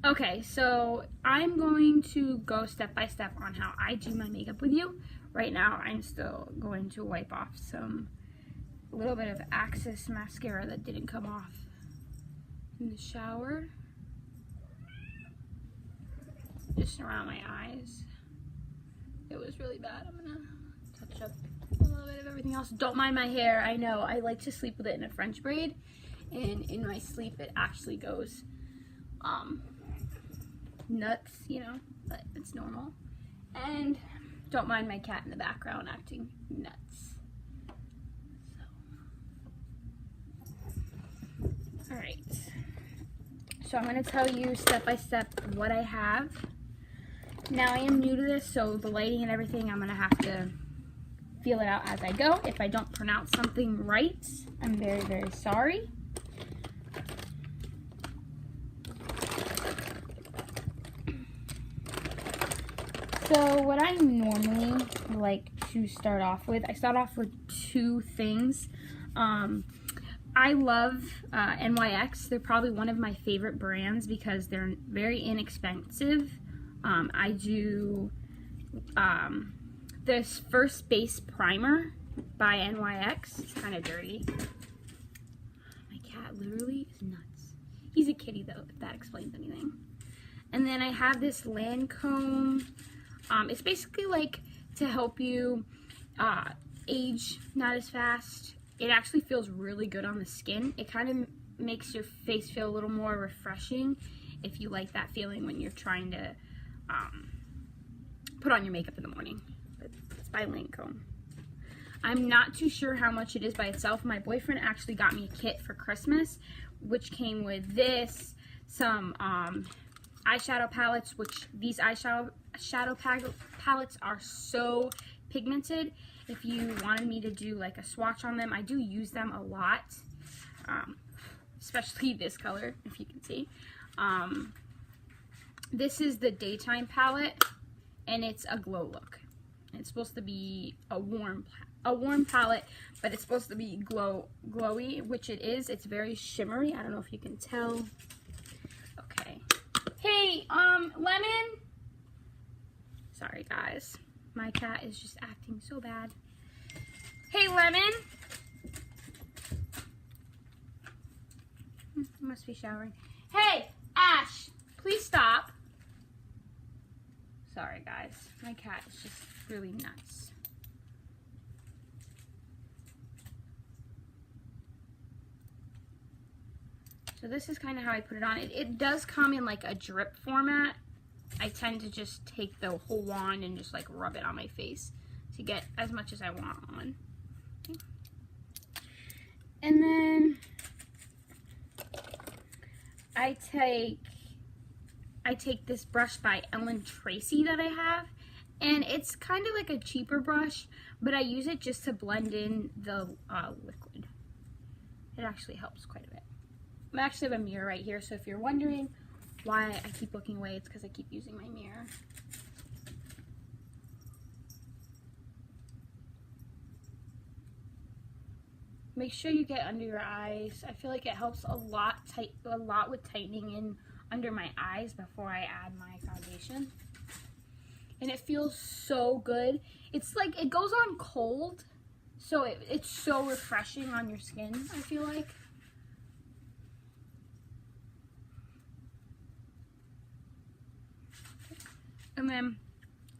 Okay, so I'm going to go step by step on how I do my makeup with you. Right now, I'm still going to wipe off a little bit of Axis mascara that didn't come off in the shower. Just around my eyes. It was really bad. I'm gonna touch up a little bit of everything else. Don't mind my hair. I know I like to sleep with it in a French braid, and in my sleep it actually goes nuts, you know, but it's normal. And don't mind my cat in the background acting nuts. So, all right. So I'm going to tell you step by step what I have. Now I am new to this, so the lighting and everything, I'm going to have to feel it out as I go. If I don't pronounce something right, I'm very, very sorry. So what I normally like to start off with, I start off with two things. I love NYX. They're probably one of my favorite brands because they're very inexpensive. I do this First Base Primer by NYX. It's kind of dirty. My cat literally is nuts. He's a kitty though, if that explains anything. And then I have this Lancome. It's basically like to help you age not as fast. It actually feels really good on the skin. It kind of makes your face feel a little more refreshing if you like that feeling when you're trying to put on your makeup in the morning. But it's by Lancome. I'm not too sure how much it is by itself. My boyfriend actually got me a kit for Christmas, which came with this, some eyeshadow palettes, which these eyeshadow palettes are so pigmented. If you wanted me to do like a swatch on them, I do use them a lot, especially this color, if you can see. This is the Daytime palette, and it's a glow look. It's supposed to be a warm palette, but it's supposed to be glowy, which it is. It's very shimmery. I don't know if you can tell. Okay. Hey, Lemon. Sorry, guys. My cat is just acting so bad. Hey, Lemon. Must be showering. Hey, Ash, please stop. Sorry, guys. My cat is just really nuts. So this is kind of how I put it on. It does come in like a drip format. I tend to just take the whole wand and just like rub it on my face to get as much as I want on. Okay. And then I take this brush by Ellen Tracy that I have, and it's kind of like a cheaper brush, but I use it just to blend in the liquid. It actually helps quite a bit. I actually have a mirror right here, so if you're wondering why I keep looking away, it's because I keep using my mirror. Make sure you get under your eyes. I feel like it helps a lot with tightening in under my eyes before I add my foundation. And it feels so good. It's like it goes on cold, so it's so refreshing on your skin, I feel like. And then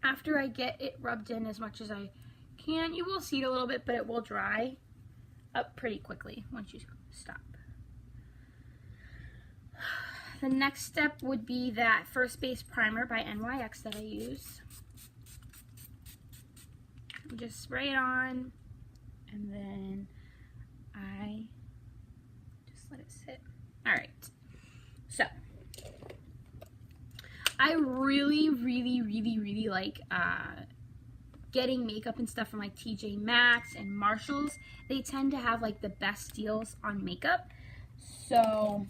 after I get it rubbed in as much as I can, you will see it a little bit, but it will dry up pretty quickly once you stop. The next step would be that First Base Primer by NYX that I use. Just spray it on, and then I just let it sit. All right, so I really like getting makeup and stuff from like TJ Maxx and Marshalls. They tend to have like the best deals on makeup. So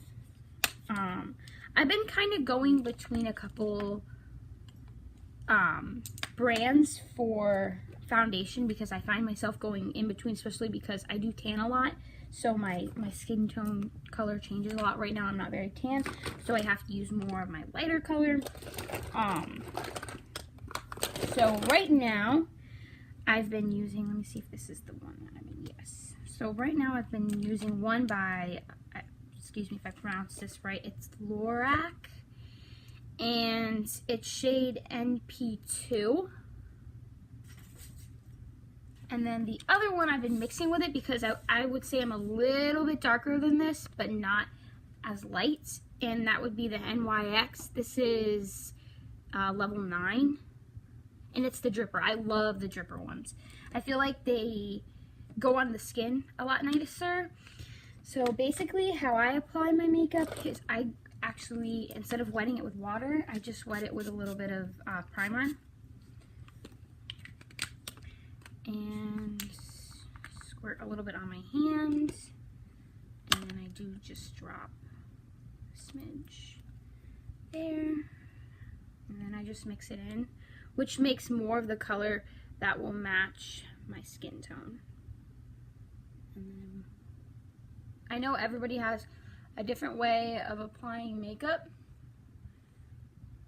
I've been kind of going between a couple brands for foundation because I find myself going in between, especially because I do tan a lot. so my skin tone color changes a lot. Right now I'm not very tan, so I have to use more of my lighter color. So right now I've been using, let me see if this is the one that I'm in. Yes. So right now I've been using one by, excuse me if I pronounce this right, it's Lorac, and it's shade NP2. And then the other one I've been mixing with it because I would say I'm a little bit darker than this, but not as light. And that would be the NYX. This is level 9. And it's the dripper. I love the dripper ones. I feel like they go on the skin a lot nicer. So basically how I apply my makeup is I actually, instead of wetting it with water, I just wet it with a little bit of primer. And squirt a little bit on my hands, and then I do just drop a smidge there, and then I just mix it in, which makes more of the color that will match my skin tone. And then I know everybody has a different way of applying makeup,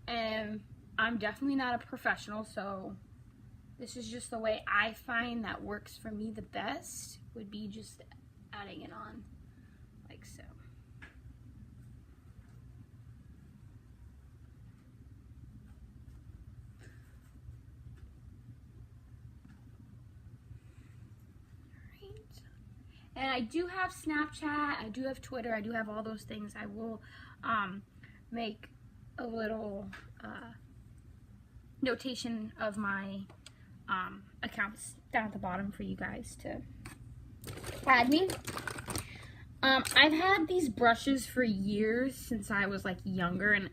and I'm definitely not a professional, so this is just the way I find that works for me the best, would be just adding it on like so. Alright. And I do have Snapchat, I do have Twitter, I do have all those things. I will make a little notation of my accounts down at the bottom for you guys to add me. I've had these brushes for years, since I was like younger, and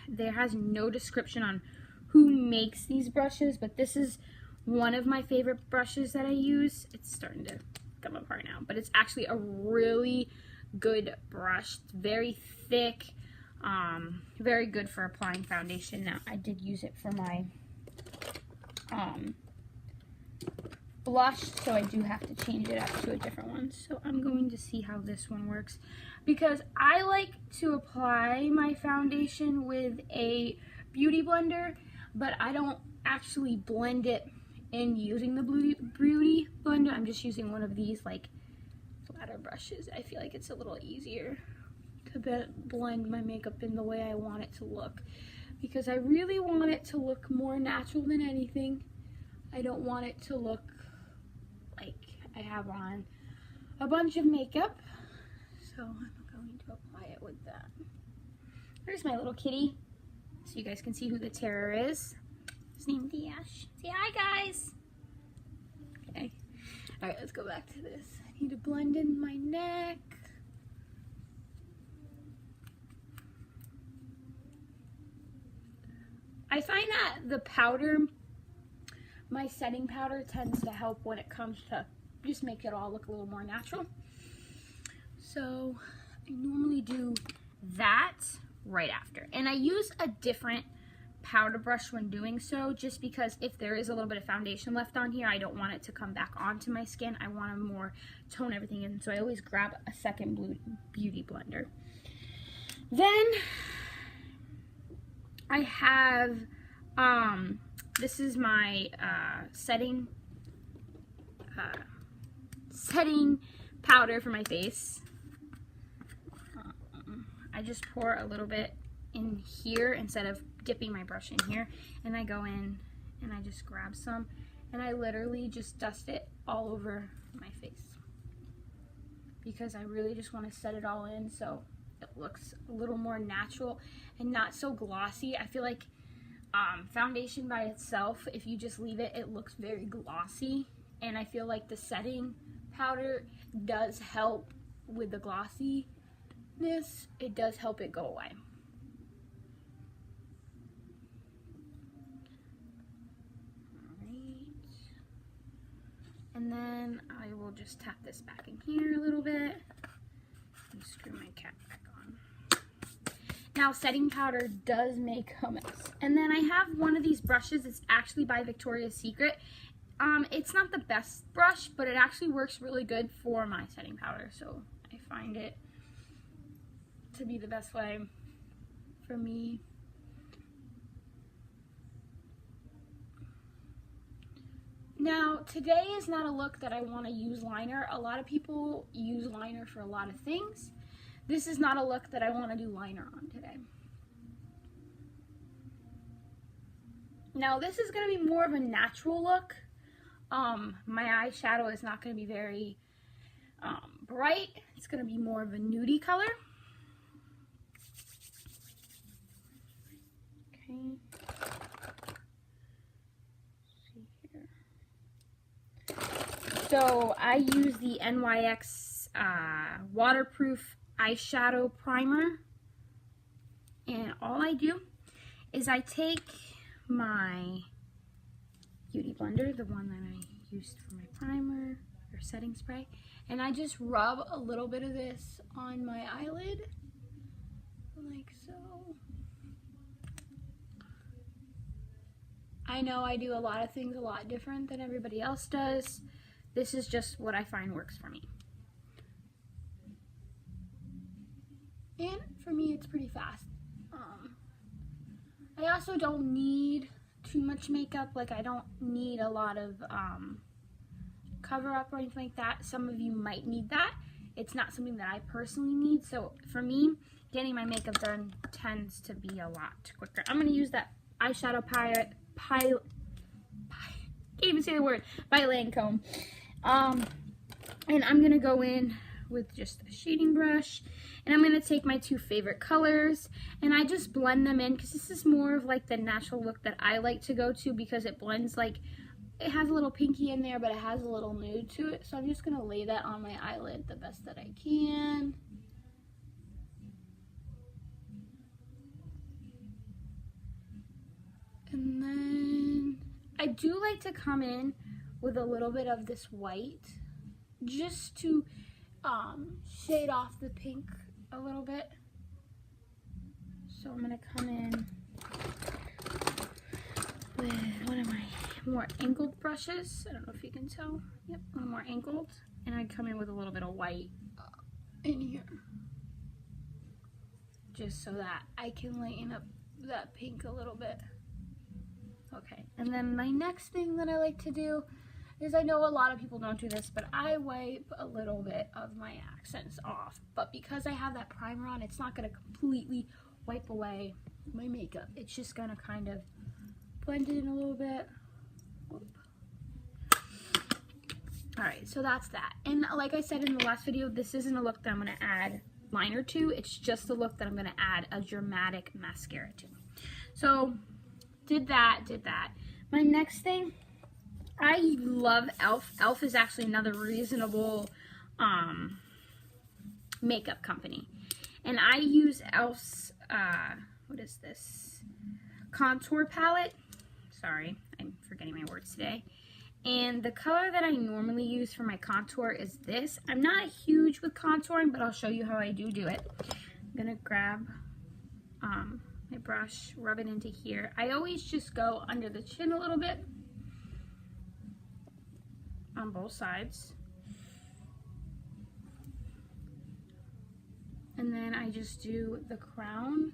there has no description on who makes these brushes, but this is one of my favorite brushes that I use. It's starting to come apart now, but it's actually a really good brush. It's very thick, very good for applying foundation. Now I did use it for my blush, so I do have to change it up to a different one. So I'm going to see how this one works, because I like to apply my foundation with a beauty blender, but I don't actually blend it in using the beauty blender. I'm just using one of these like flatter brushes. I feel like it's a little easier to blend my makeup in the way I want it to look, because I really want it to look more natural than anything. I don't want it to look like I have on a bunch of makeup. So I'm going to apply it with that. There's my little kitty, so you guys can see who the terror is. His name's Dash. Say hi, guys. Okay. Alright, let's go back to this. I need to blend in my neck. I find that the powder, my setting powder, tends to help when it comes to just make it all look a little more natural. So I normally do that right after. And I use a different powder brush when doing so, just because if there is a little bit of foundation left on here, I don't want it to come back onto my skin. I want to more tone everything in, so I always grab a second beauty blender. Then I have, this is my setting powder for my face. I just pour a little bit in here instead of dipping my brush in here, and I go in and I just grab some, and I literally just dust it all over my face, because I really just want to set it all in so it looks a little more natural and not so glossy. I feel like foundation by itself, if you just leave it, it looks very glossy, and I feel like the setting powder does help with the glossiness. It does help it go away. Alright. And then I will just tap this back in here a little bit and screw my cap back on. Now, setting powder does make a mess. And then I have one of these brushes. It's actually by Victoria's Secret. It's not the best brush, but it actually works really good for my setting powder, so I find it to be the best way for me. Now, today is not a look that I want to use liner. A lot of people use liner for a lot of things. This is not a look that I want to do liner on today. Now, this is going to be more of a natural look. My eyeshadow is not going to be very bright. It's going to be more of a nudie color. Okay. See here. So I use the NYX waterproof eyeshadow primer, and all I do is I take my Beauty Blender, the one that I used for my primer or setting spray, and I just rub a little bit of this on my eyelid, like so. I know I do a lot of things a lot different than everybody else does. This is just what I find works for me. And for me, it's pretty fast. I also don't need too much makeup. Like, I don't need a lot of cover up or anything like that. Some of you might need that. It's not something that I personally need. So for me, getting my makeup done tends to be a lot quicker. I'm going to use that eyeshadow palette, can't even say the word, by Lancome. And I'm going to go in with just a shading brush, and I'm going to take my two favorite colors and I just blend them in, because this is more of like the natural look that I like to go to, because it blends, like, it has a little pinky in there but it has a little nude to it. So I'm just going to lay that on my eyelid the best that I can. And then I do like to come in with a little bit of this white just to shade off the pink a little bit. So I'm going to come in with one of my more angled brushes. I don't know if you can tell. Yep, one more angled. And I come in with a little bit of white in here, just so that I can lighten up that pink a little bit. Okay, and then my next thing that I like to do is, I know a lot of people don't do this, but I wipe a little bit of my accents off. But because I have that primer on, it's not going to completely wipe away my makeup. It's just going to kind of blend it in a little bit. Alright, so that's that. And like I said in the last video, this isn't a look that I'm going to add liner to. It's just a look that I'm going to add a dramatic mascara to. So, did that. My next thing, I love e.l.f. e.l.f. is actually another reasonable makeup company. And I use e.l.f.'s, what is this? Contour palette. Sorry, I'm forgetting my words today. And the color that I normally use for my contour is this. I'm not huge with contouring, but I'll show you how I do it. I'm going to grab my brush, rub it into here. I always just go under the chin a little bit on both sides. And then I just do the crown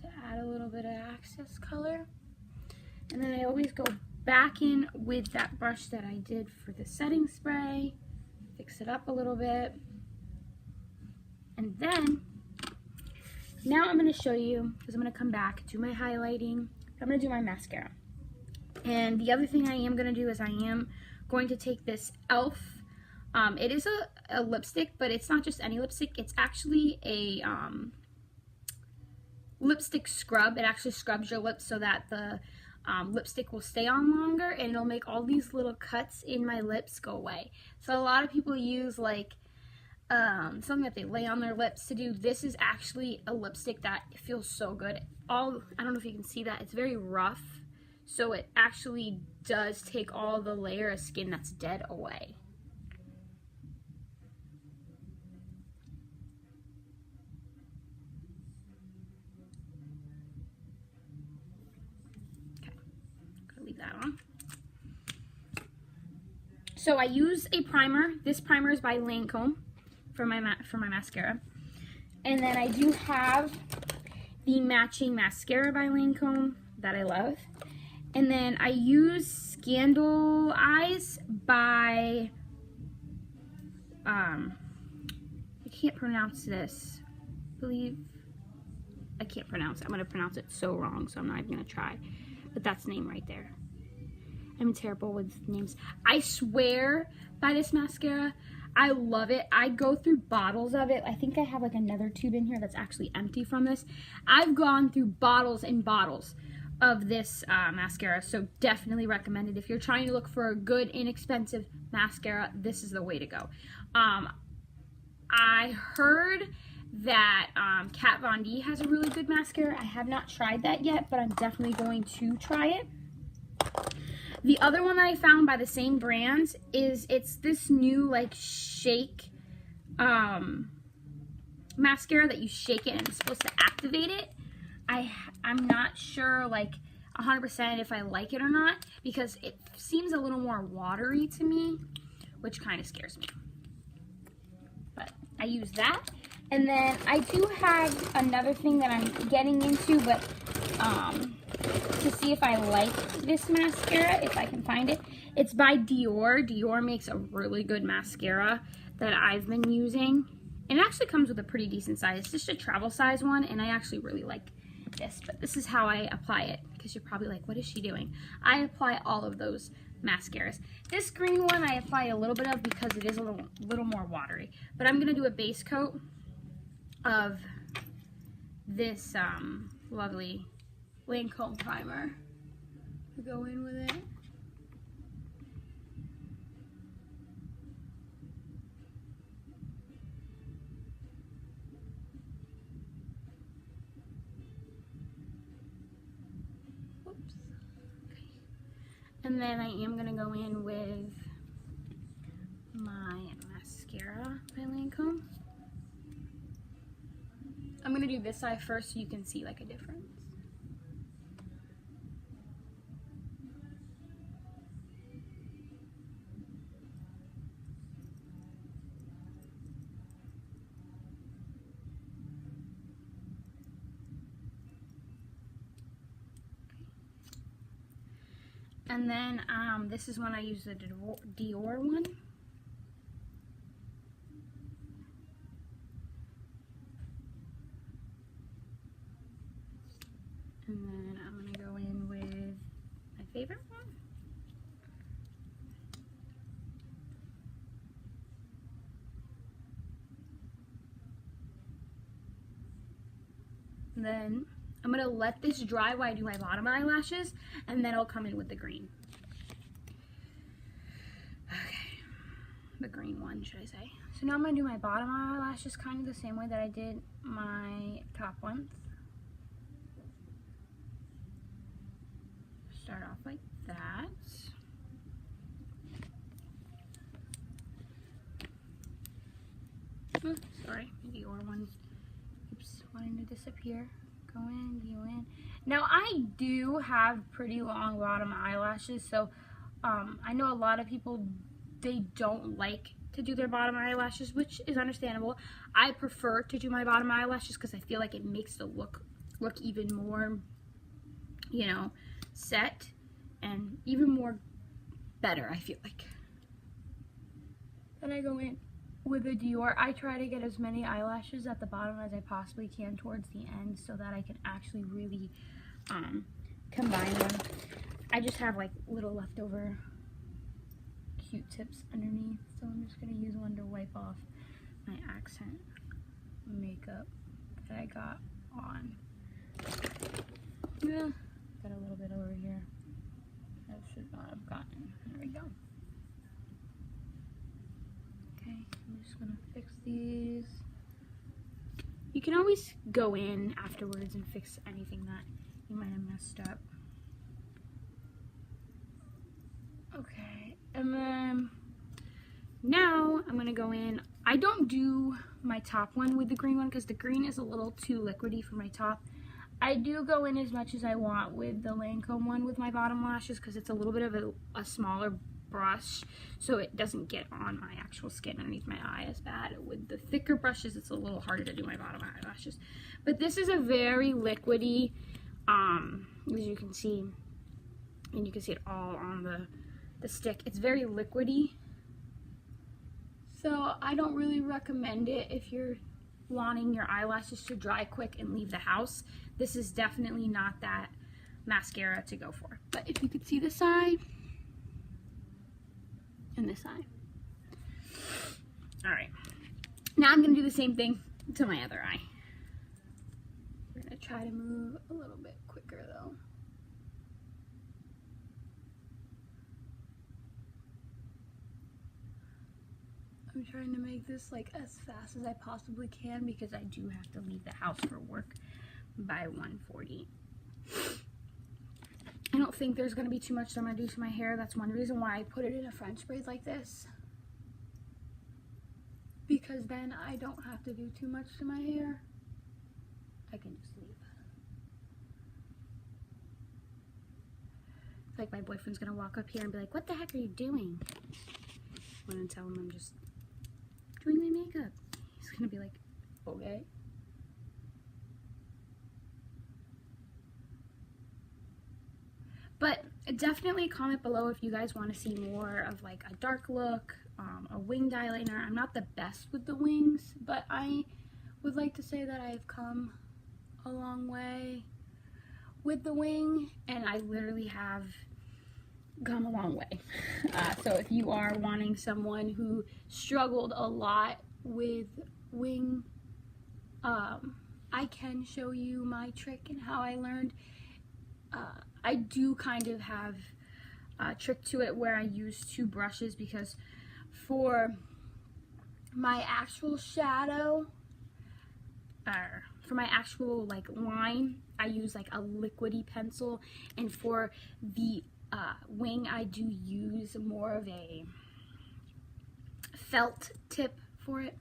to add a little bit of access color. And then I always go back in with that brush that I did for the setting spray, fix it up a little bit. And then, now I'm going to show you, because I'm going to come back, do my highlighting, I'm going to do my mascara. And the other thing I am going to do is I am going to take this e.l.f. It is a lipstick, but it's not just any lipstick. It's actually a lipstick scrub. It actually scrubs your lips so that the lipstick will stay on longer, and it'll make all these little cuts in my lips go away. So a lot of people use like something that they lay on their lips to do. This is actually a lipstick that feels so good. I don't know if you can see that. It's very rough. So it actually does take all the layer of skin that's dead away. Okay, I'm gonna leave that on. So I use a primer. This primer is by Lancome for my mascara. And then I do have the matching mascara by Lancome that I love. And then I use Scandal Eyes by, I can't pronounce this. I can't pronounce it. I'm going to pronounce it so wrong, so I'm not even going to try. But that's the name right there. I'm terrible with names. I swear by this mascara. I love it. I go through bottles of it. I think I have like another tube in here that's actually empty from this. I've gone through bottles and bottles of this mascara, so definitely recommend it. If you're trying to look for a good, inexpensive mascara, this is the way to go. I heard that Kat Von D has a really good mascara. I have not tried that yet, but I'm definitely going to try it. The other one that I found by the same brand is, it's this new like shake mascara that you shake it and it's supposed to activate it. I'm not sure like 100% if I like it or not, because it seems a little more watery to me, which kind of scares me. But I use that. And then I do have another thing that I'm getting into, but to see if I like this mascara, if I can find it. It's by Dior. Dior makes a really good mascara that I've been using. And it actually comes with a pretty decent size. It's just a travel size one, and I actually really like this. But this is how I apply it, because you're probably like, what is she doing? I apply all of those mascaras. This green one I apply a little bit of because it is a little more watery. But I'm going to do a base coat of this lovely Lancome primer to go in with it. Oops. Okay. And then I am going to go in with my mascara by Lancome. I'm going to do this eye first so you can see like a difference. And then this is when I use the Dior one. And then I'm going to go in with my favorite one. And then I'm going to let this dry while I do my bottom eyelashes, and then I'll come in with the green. Okay, the green one, should I say. So now I'm going to do my bottom eyelashes kind of the same way that I did my top ones. Start off like that. Oh, sorry, the Dior one keeps wanting to disappear. Go in, go in. Now I do have pretty long bottom eyelashes, so I know a lot of people, they don't like to do their bottom eyelashes, which is understandable. I prefer to do my bottom eyelashes because I feel like it makes the look even more, you know, set and even more better, I feel like. Then I go in with the Dior. I try to get as many eyelashes at the bottom as I possibly can towards the end so that I can actually really combine them. I just have like little leftover Q-tips underneath, so I'm just going to use one to wipe off my accent makeup that I got on. Yeah. Got a little bit over here. I should not have gotten. There we go. Okay, I'm just gonna fix these. You can always go in afterwards and fix anything that you might have messed up. Okay, and then now I'm gonna go in. I don't do my top one with the green one because the green is a little too liquidy for my top. I do go in as much as I want with the Lancome one with my bottom lashes because it's a little bit of a smaller brush so it doesn't get on my actual skin underneath my eye as bad. With the thicker brushes, it's a little harder to do my bottom eyelashes. But this is a very liquidy, as you can see, and you can see it all on the stick. It's very liquidy. So I don't really recommend it if you're wanting your eyelashes to dry quick and leave the house. This is definitely not that mascara to go for. But if you could see this eye and this eye. Alright. Now I'm going to do the same thing to my other eye. We're going to try to move a little bit quicker though. I'm trying to make this like as fast as I possibly can because I do have to leave the house for work by 1:40. I don't think there's going to be too much that I'm going to do to my hair. That's one reason why I put it in a French braid like this. Because then I don't have to do too much to my hair. I can just leave. It's like my boyfriend's going to walk up here and be like, "What the heck are you doing?" I'm going to tell him I'm just doing my makeup. He's gonna be like, okay. But definitely comment below if you guys want to see more of like a dark look, a winged eyeliner. I'm not the best with the wings, but I would like to say that I've come a long way with the wing, and I literally have come a long way. So if you are wanting someone who struggled a lot with wing, I can show you my trick and how I learned. I do kind of have a trick to it where I use two brushes, because for my actual shadow, for my actual like line, I use like a liquidy pencil, and for the wing, I do use more of a felt tip for it.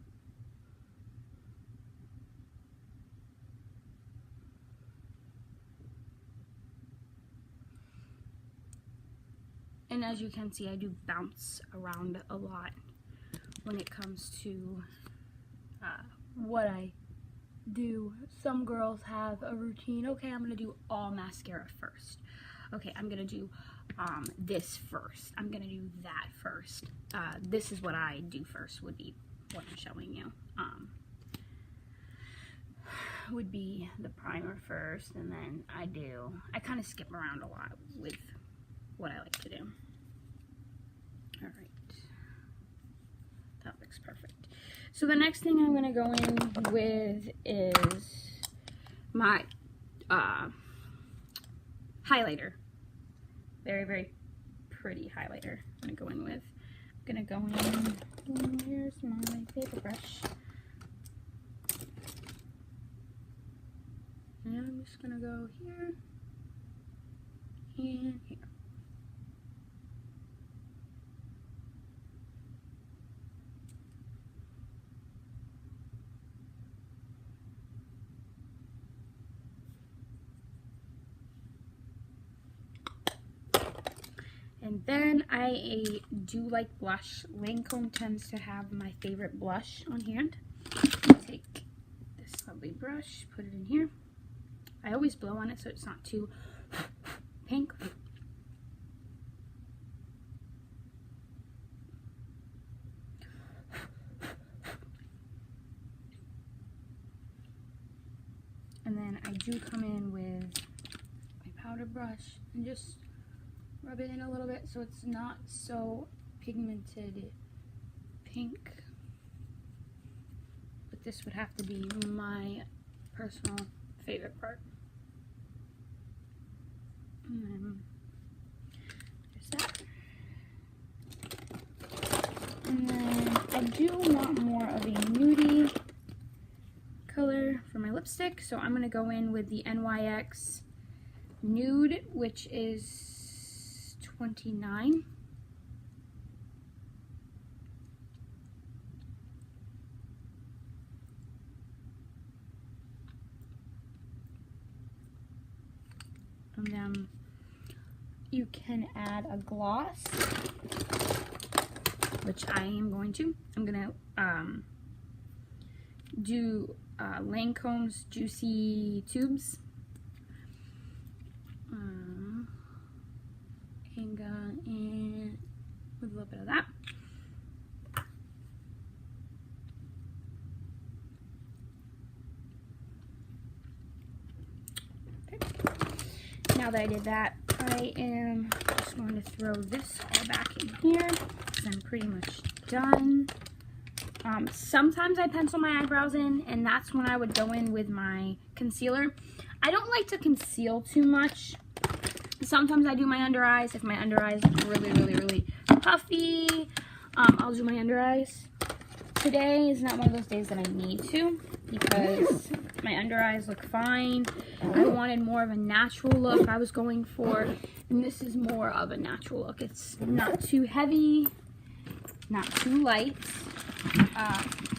And as you can see, I do bounce around a lot when it comes to what I do. Some girls have a routine. Okay, I'm gonna do all mascara first. Okay, I'm gonna do this first. I'm gonna do that first. This is what I do first, would be what I'm showing you. Would be the primer first, and then I kind of skip around a lot with what I like to do. Alright, that looks perfect. So the next thing I'm gonna go in with is my highlighter. Very, very pretty highlighter I'm gonna go in with. I'm gonna go in, here's my paper brush. And I'm just gonna go here and here. And then I do like blush. Lancome tends to have my favorite blush on hand. Take this lovely brush, put it in here. I always blow on it so it's not too pink. And then I do come in with my powder brush and just rub it in a little bit so it's not so pigmented pink. But this would have to be my personal favorite part. And then there's that. And then I do want more of a nudie color for my lipstick, so I'm gonna go in with the NYX Nude, which is 29. And then you can add a gloss, which I am going to. I'm gonna do Lancome's Juicy Tubes. And with a little bit of that. Now that I did that, I am just going to throw this all back in here because I'm pretty much done. Sometimes I pencil my eyebrows in, and that's when I would go in with my concealer. I don't like to conceal too much. Sometimes I do my under eyes. If my under eyes look really puffy, I'll do my under eyes. Today is not one of those days that I need to because my under eyes look fine. I wanted more of a natural look I was going for, and this is more of a natural look. It's not too heavy, not too light.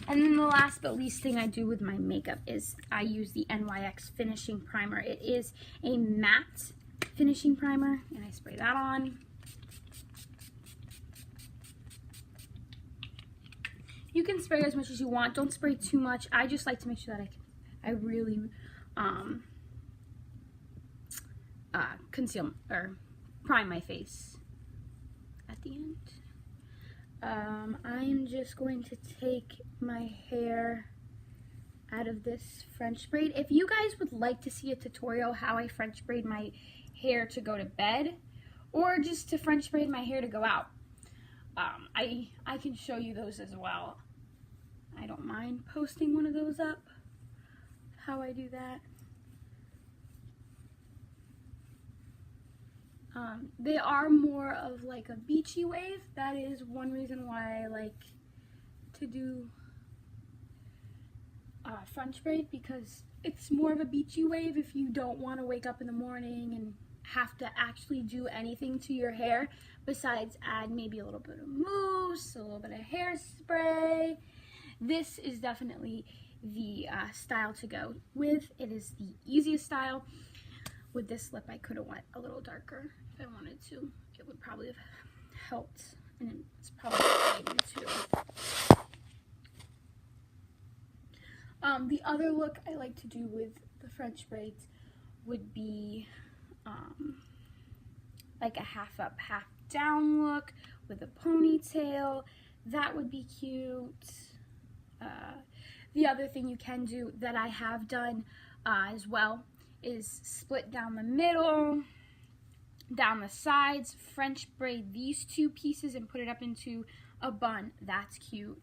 And then the last but least thing I do with my makeup is I use the NYX Finishing Primer. It is a matte finishing primer, and I spray that on. You can spray as much as you want. Don't spray too much. I just like to make sure that I really conceal or prime my face at the end. I'm just going to take my hair out of this French braid. If you guys would like to see a tutorial how I French braid my hair to go to bed, or just to French braid my hair to go out, I can show you those as well. I don't mind posting one of those up, how I do that. They are more of like a beachy wave. That is one reason why I like to do French braid, because it's more of a beachy wave if you don't want to wake up in the morning and have to actually do anything to your hair besides add maybe a little bit of mousse, a little bit of hairspray. This is definitely the style to go with. It is the easiest style. With this lip, I could have went a little darker if I wanted to. It would probably have helped, and it's probably what I need to. The other look I like to do with the French braids would be like a half up, half down look with a ponytail. That would be cute. The other thing you can do that I have done as well is split down the middle, down the sides, French braid these two pieces and put it up into a bun. That's cute.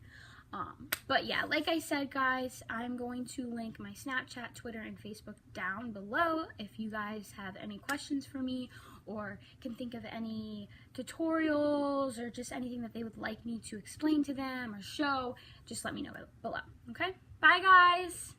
But yeah, like I said, guys, I'm going to link my Snapchat, Twitter, and Facebook down below. If you guys have any questions for me or can think of any tutorials or just anything that they would like me to explain to them or show, just let me know below, okay? Bye, guys!